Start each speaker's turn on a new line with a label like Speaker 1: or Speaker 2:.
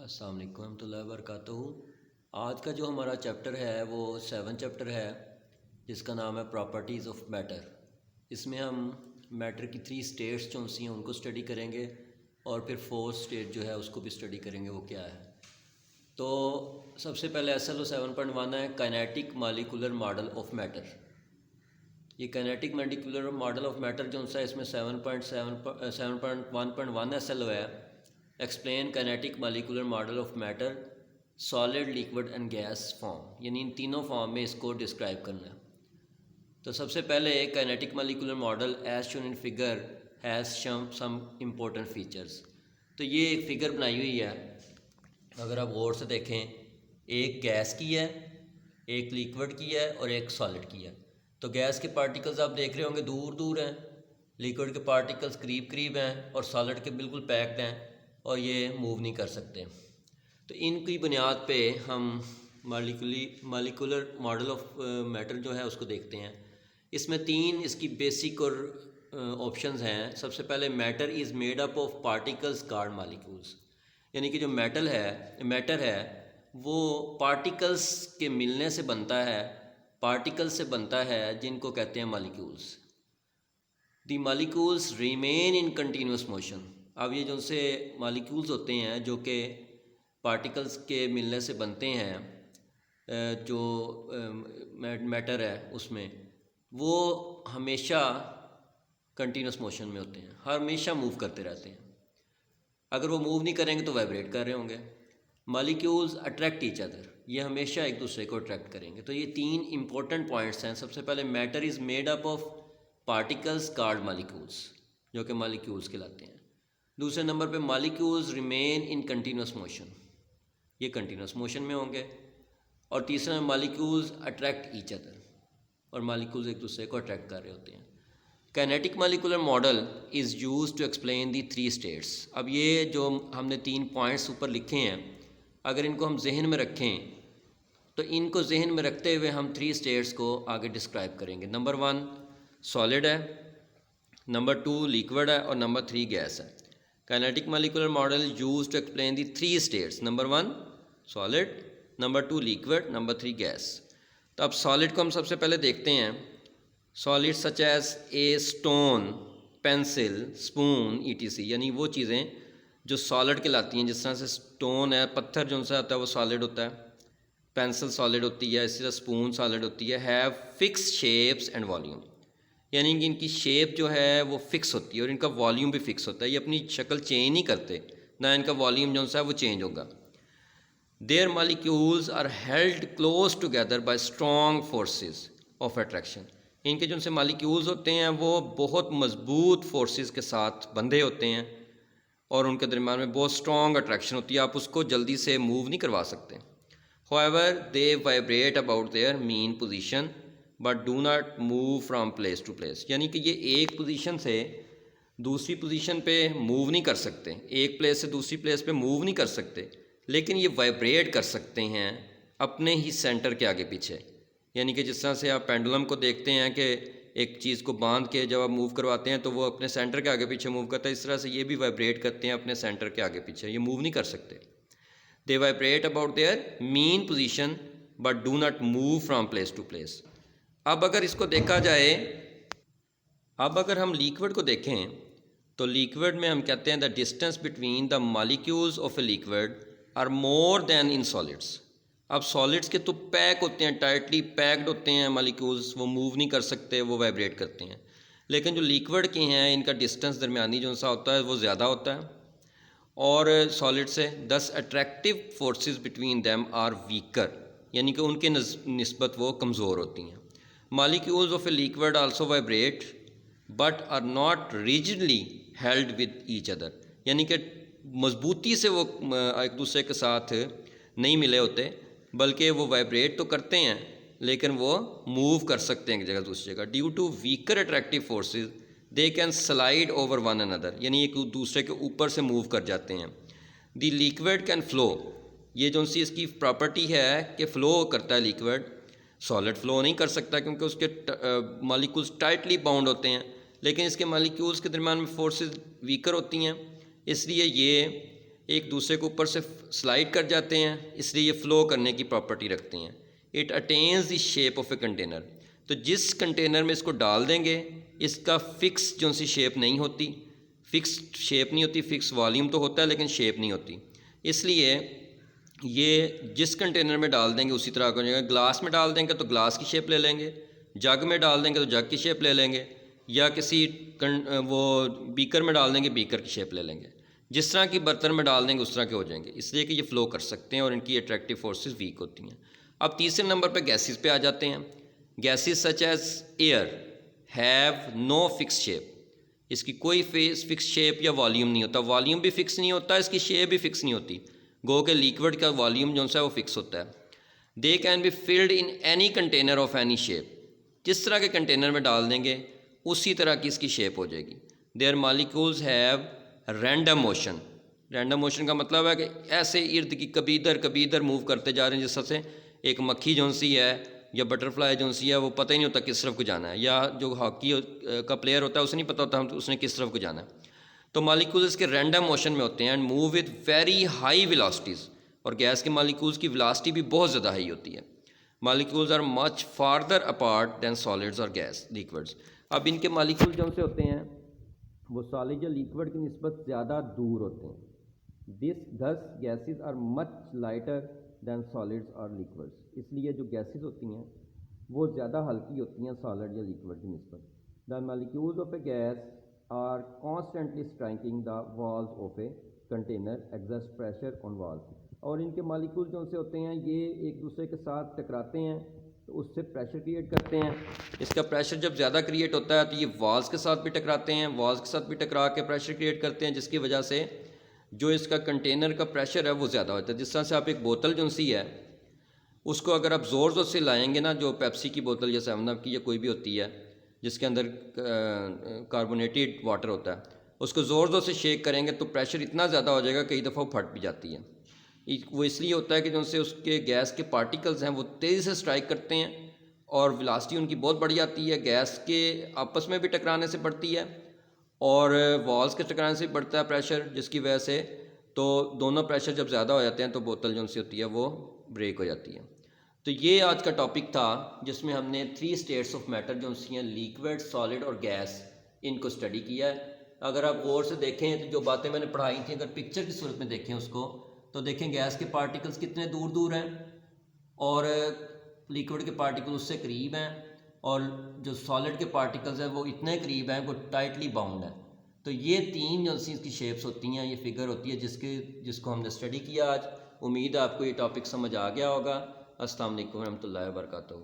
Speaker 1: السلام علیکم ورحمۃ اللہ وبرکاتہ۔ آج کا جو ہمارا چیپٹر ہے وہ 7 چیپٹر ہے جس کا نام ہے پراپرٹیز آف میٹر۔ اس میں ہم میٹر کی 3 اسٹیٹس جو سی ہیں ان کو اسٹڈی کریں گے اور پھر 4 اسٹیٹ جو ہے اس کو بھی اسٹڈی کریں گے وہ کیا ہے۔ تو سب سے پہلے SLO 7.1 ہے kinetic molecular model of matter. یہ kinetic molecular model of matter جو سا اس میں 7.1 SLO ہے، explain kinetic molecular model of matter solid liquid and gas form, یعنی ان تینوں فارم میں اس کو ڈسکرائب کرنا ہے۔ تو سب سے پہلے kinetic molecular model as shown in figure has some important features. تو یہ ایک فگر بنائی ہوئی ہے، اگر آپ غور سے دیکھیں ایک گیس کی ہے، ایک لیکوڈ کی ہے اور ایک سالڈ کی ہے۔ تو گیس کے پارٹیکلز آپ دیکھ رہے ہوں گے دور دور ہیں، لیکوڈ کے پارٹیکلز قریب قریب ہیں اور سالڈ کے بالکل پیکڈ ہیں اور یہ موو نہیں کر سکتے۔ تو ان کی بنیاد پہ ہم مالیکولر ماڈل آف میٹر جو ہے اس کو دیکھتے ہیں۔ اس میں 3 اس کی بیسک اور آپشنز ہیں۔ سب سے پہلے matter is made up of particles called molecules, یعنی کہ جو میٹر ہے وہ پارٹیکلز کے ملنے سے بنتا ہے، پارٹیکل سے بنتا ہے جن کو کہتے ہیں molecules. The molecules remain in continuous motion. اب یہ جو سے مالیکولز ہوتے ہیں جو کہ پارٹیکلز کے ملنے سے بنتے ہیں، جو میٹر ہے اس میں، وہ ہمیشہ کنٹینیوس موشن میں ہوتے ہیں، ہمیشہ موو کرتے رہتے ہیں۔ اگر وہ موو نہیں کریں گے تو وائبریٹ کر رہے ہوں گے۔ مالیکولز اٹریکٹ ایچ ادر، یہ ہمیشہ ایک دوسرے کو اٹریکٹ کریں گے۔ تو یہ 3 امپورٹنٹ پوائنٹس ہیں۔ سب سے پہلے matter is made up of particles called molecules, جو کہ مالیکولز کہلاتے ہیں۔ دوسرے نمبر پہ molecules remain in continuous motion, یہ کنٹینیوس موشن میں ہوں گے۔ اور تیسرا مالیکولز اٹریکٹ ایچ ادر، اور مالیکولز ایک دوسرے کو اٹریکٹ کر رہے ہوتے ہیں۔ Kinetic molecular model is used to explain the 3 states. اب یہ جو ہم نے 3 پوائنٹس اوپر لکھے ہیں، اگر ان کو ہم ذہن میں رکھیں تو ان کو ذہن میں رکھتے ہوئے ہم 3 اسٹیٹس کو آگے ڈسکرائب کریں گے۔ نمبر 1 سالڈ ہے، نمبر 2 لیکوڈ ہے اور نمبر 3 گیس ہے۔ Kinetic molecular model use to explain the 3 states, number 1 solid, number 2 liquid, number 3 gas. تو اب سالڈ کو ہم سب سے پہلے دیکھتے ہیں۔ Solid such as a stone, pencil, spoon ETC، یعنی وہ چیزیں جو سالڈ کہلاتی ہیں، جس طرح سے اسٹون ہے، پتھر جو سا ہوتا ہے وہ سالڈ ہوتا ہے، پینسل سالڈ ہوتی ہے، اسی طرح اسپون سالڈ ہوتی ہے۔ Have fix shapes and volume, یعنی کہ ان کی شیپ جو ہے وہ فکس ہوتی ہے اور ان کا والیوم بھی فکس ہوتا ہے، یہ اپنی شکل چینج نہیں کرتے، نہ ان کا والیوم جو ہے وہ چینج ہوگا۔ Their molecules are held close together by strong forces of attraction, ان کے جو سے مالیکولز ہوتے ہیں وہ بہت مضبوط فورسز کے ساتھ بندھے ہوتے ہیں اور ان کے درمیان میں بہت اسٹرانگ اٹریکشن ہوتی ہے، آپ اس کو جلدی سے موو نہیں کروا سکتے۔ However, they vibrate about their mean position but do not move from place to place، یعنی کہ یہ ایک پوزیشن سے دوسری پوزیشن پہ موو نہیں کر سکتے، ایک پلیس سے دوسری پلیس پہ موو نہیں کر سکتے، لیکن یہ وائبریٹ کر سکتے ہیں اپنے ہی سینٹر کے آگے پیچھے۔ یعنی کہ جس طرح سے آپ پینڈولم کو دیکھتے ہیں کہ ایک چیز کو باندھ کے جب آپ موو کرواتے ہیں تو وہ اپنے سینٹر کے آگے پیچھے موو کرتا ہے، اس طرح سے یہ بھی وائبریٹ کرتے ہیں اپنے سینٹر کے آگے پیچھے، یہ موو نہیں کر سکتے۔ They vibrate about their mean position but do not move from place to place۔ اب اگر اس کو دیکھا جائے، اب اگر ہم لیکوڈ کو دیکھیں تو لیکوڈ میں ہم کہتے ہیں the distance between the molecules of a liquid are more than in solids۔ اب سالڈس کے تو پیک ہوتے ہیں، ٹائٹلی پیکڈ ہوتے ہیں مالیکولز، وہ موو نہیں کر سکتے، وہ وائبریٹ کرتے ہیں، لیکن جو لیکوڈ کے ہیں ان کا ڈسٹینس درمیانی جو سا ہوتا ہے وہ زیادہ ہوتا ہے اور سالڈ سے۔ These attractive forces between them are weaker, یعنی کہ ان کے نسبت وہ کمزور ہوتی ہیں۔ Molecules of a liquid also vibrate but are not rigidly held with each other, یعنی کہ مضبوطی سے وہ ایک دوسرے کے ساتھ نہیں ملے ہوتے، بلکہ وہ وائبریٹ تو کرتے ہیں لیکن وہ موو کر سکتے ہیں ایک جگہ دوسری جگہ۔ Due to weaker attractive forces they can slide over one another, یعنی ایک دوسرے کے اوپر سے موو کر جاتے ہیں۔ دی لیکوڈ کین فلو، یہ جو سی اس کی پراپرٹی ہے کہ فلو کرتا ہے لیکوڈ، سالڈ فلو نہیں کر سکتا کیونکہ اس کے مالیکولز ٹائٹلی باؤنڈ ہوتے ہیں، لیکن اس کے مالیکولز کے درمیان میں فورسز ویکر ہوتی ہیں، اس لیے یہ
Speaker 2: ایک دوسرے کے اوپر سے سلائڈ کر جاتے ہیں، اس لیے یہ فلو کرنے کی پراپرٹی رکھتے ہیں. It attains the shape of a container. تو جس کنٹینر میں اس کو ڈال دیں گے اس کا فکس جو سی شیپ نہیں ہوتی، فکس شیپ نہیں ہوتی، فکس والیوم تو ہوتا ہے لیکن شیپ نہیں ہوتی. اس لیے یہ جس کنٹینر میں ڈال دیں گے اسی طرح ہو جائے گا. گلاس میں ڈال دیں گے تو گلاس کی شیپ لے لیں گے، جگ میں ڈال دیں گے تو جگ کی شیپ لے لیں گے، یا کسی وہ بیکر میں ڈال دیں گے بیکر کی شیپ لے لیں گے. جس طرح کی برتن میں ڈال دیں گے اس طرح کے ہو جائیں گے، اس لیے کہ یہ فلو کر سکتے ہیں اور ان کی اٹریکٹیو فورسز ویک ہوتی ہیں. اب تیسرے نمبر پہ گیسز پہ آ جاتے ہیں. Gases such as air have no fix shape. اس کی کوئی فکس شیپ یا والیوم نہیں ہوتا، والیوم بھی فکس نہیں ہوتا، اس کی شیپ بھی فکس نہیں ہوتی. گو کہ لیکوڈ کا والیوم جو ہے وہ فکس ہوتا ہے. They can be filled in any container of any shape. جس طرح کے کنٹینر میں ڈال دیں گے اسی طرح کی اس کی شیپ ہو جائے گی. Their molecules have random motion. Random motion کا مطلب ہے کہ ایسے ارد کی کبھی ادھر موو کرتے جا رہے ہیں، جس طرح سے ایک مکھی جون سی ہے یا بٹر فلائی جون سی ہے وہ پتہ ہی نہیں ہوتا کس طرف کو جانا ہے، یا جو ہاکی کا پلیئر ہوتا ہے اسے نہیں پتہ ہوتا اس نے کس طرف کو جانا ہے. تو مالیکولز کے رینڈم موشن میں ہوتے ہیں and move with very high velocities. اور گیس کے مالیکولز کی ویلاسٹی بھی بہت زیادہ ہائی ہوتی ہے. Molecules are much farther apart than solids اور گیس لیکوڈز. اب ان کے مالیکول جو سے ہوتے ہیں وہ سالڈ یا لیکوڈ کی نسبت زیادہ دور ہوتے ہیں. These gases are much lighter than solids اور لیکوڈز. اس لیے جو گیسز ہوتی ہیں وہ زیادہ ہلکی ہوتی ہیں سالڈ یا لیکوڈ کی نسبت. The molecules of a gas are constantly striking the walls of a container exert pressure on walls. اور ان کے مالیکول جو سے ہوتے ہیں یہ ایک دوسرے کے ساتھ ٹکراتے ہیں تو اس سے پریشر کریٹ کرتے ہیں. اس کا پریشر جب زیادہ کریٹ ہوتا ہے تو یہ والز کے ساتھ بھی ٹکراتے ہیں، والز کے ساتھ بھی ٹکرا کے پریشر کریٹ کرتے ہیں، جس کی وجہ سے جو اس کا کنٹینر کا پریشر ہے وہ زیادہ ہوتا ہے. جس طرح سے آپ ایک بوتل جو سی ہے اس کو اگر آپ زور سے لائیں گے نا، جو پیپسی کی بوتل یا 7 اپ کی یا کوئی بھی ہوتی ہے جس کے اندر کاربونیٹیڈ واٹر ہوتا ہے، اس کو زور سے شیک کریں گے تو پریشر اتنا زیادہ ہو جائے گا کئی دفعہ وہ پھٹ بھی جاتی ہے. وہ اس لیے ہوتا ہے کہ جو سے اس کے گیس کے پارٹیکلز ہیں وہ تیزی سے اسٹرائک کرتے ہیں اور ویلاسٹی ان کی بہت بڑھ جاتی ہے. گیس کے آپس میں بھی ٹکرانے سے بڑھتی ہے اور والز کے ٹکرانے سے بڑھتا ہے پریشر، جس کی وجہ سے تو دونوں پریشر جب زیادہ ہو جاتے ہیں تو بوتل جو سی ہوتی ہے وہ بریک ہو جاتی ہے. تو یہ آج کا ٹاپک تھا جس میں ہم نے 3 اسٹیٹس آف میٹر جو سی ہیں لیکوڈ، سالڈ اور گیس، ان کو اسٹڈی کیا ہے. اگر آپ غور سے دیکھیں تو جو باتیں میں نے پڑھائی تھیں اگر پکچر کی صورت میں دیکھیں اس کو تو دیکھیں گیس کے پارٹیکلز کتنے دور دور ہیں اور لیکوڈ کے پارٹیکل اس سے قریب ہیں، اور جو سالڈ کے پارٹیکلز ہیں وہ اتنے قریب ہیں وہ ٹائٹلی باؤنڈ ہیں. تو یہ 3 جو سی کی شیپس ہوتی ہیں، یہ فگر ہوتی ہے جس کو ہم نے اسٹڈی کیا آج. امید ہے آپ کو یہ ٹاپک سمجھ آ گیا ہوگا. السلام علیکم ورحمۃ اللہ وبرکاتہ.